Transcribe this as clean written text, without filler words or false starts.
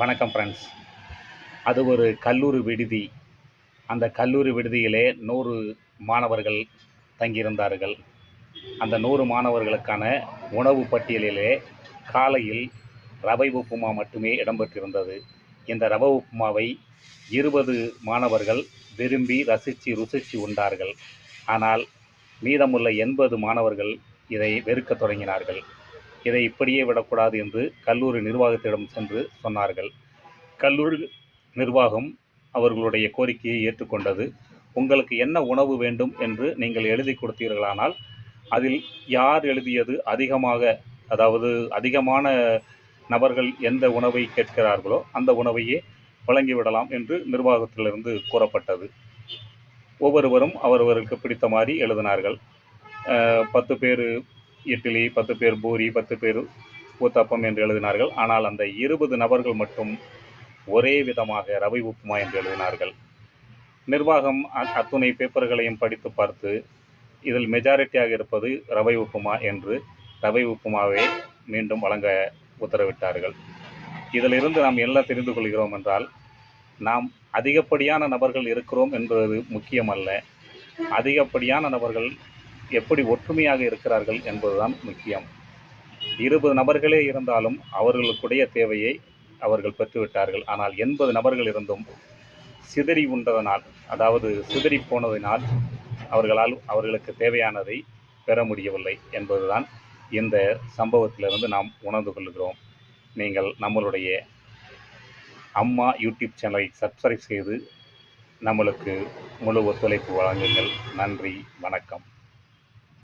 வணக்கம் ஃப்ரெண்ட்ஸ். அது ஒரு கல்லூரி விடுதி. அந்த கல்லூரி விடுதியிலே 100 மாணவர்கள் தங்கியிருந்தார்கள். அந்த 100 மாணவர்களுக்கான உணவு பட்டியலிலே காலையில் ரவை உப்புமா மட்டுமே இடம்பெற்றிருந்தது. இந்த ரவை உப்புமாவை 20 மாணவர்கள் விரும்பி ரசித்து ருசித்து உண்டார்கள். ஆனால் மீதமுள்ள 80 மாணவர்கள் இதை வெறுக்கத் தொடங்கினார்கள். இதை இப்படியே விடக்கூடாது என்று கல்லூரி நிர்வாகத்திடம் சென்று சொன்னார்கள். கல்லூரி நிர்வாகம் அவர்களுடைய கோரிக்கையை ஏற்றுக்கொண்டது. உங்களுக்கு என்ன உணவு வேண்டும் என்று நீங்கள் எழுதி கொடுத்தீர்களானால் அதில் யார் எழுதியது அதிகமான நபர்கள் எந்த உணவை கேட்கிறார்களோ அந்த உணவையே வழங்கிவிடலாம் என்று நிர்வாகத்திலிருந்து கூறப்பட்டது. ஒவ்வொருவரும் அவரவருக்கு பிடித்த மாதிரி எழுதினார்கள். 10 பேர் இட்லி, 10 பேர் பூரி, 10 பேர் ஊத்தப்பம் என்று எழுதினார்கள். ஆனால் அந்த 20 நபர்கள் மட்டும் ஒரே விதமாக ரவை உப்புமா என்று எழுதினார்கள். நிர்வாகம் அத்துணை பேப்பர்களையும் படித்து பார்த்து இதில் மெஜாரிட்டியாக இருப்பது ரவை உப்புமா என்று ரவை உப்புமாவை மீண்டும் வழங்க உத்தரவிட்டார்கள். இதிலிருந்து நாம் என்ன தெரிந்து கொள்கிறோம் என்றால், நாம் அதிகப்படியான நபர்கள் இருக்கிறோம் என்பது முக்கியமல்ல, அதிகப்படியான நபர்கள் எப்படி ஒற்றுமையாக இருக்கிறார்கள் என்பதுதான் முக்கியம். 20 நபர்களே இருந்தாலும் அவர்களுக்குடைய தேவையை அவர்கள் பெற்றுவிட்டார்கள். ஆனால் 80 நபர்கள் இருந்தும் சிதறி உண்டதனால், சிதறி போனதினால் அவர்களுக்கு தேவையானதை பெற முடியவில்லை என்பதுதான் இந்த சம்பவத்திலிருந்து நாம் உணர்ந்து கொள்கிறோம். நீங்கள் நம்மளுடைய அம்மா யூடியூப் சேனலை சப்ஸ்கிரைப் செய்து நம்மளுக்கு முழு ஒத்துழைப்பு வழங்குங்கள். நன்றி, வணக்கம்.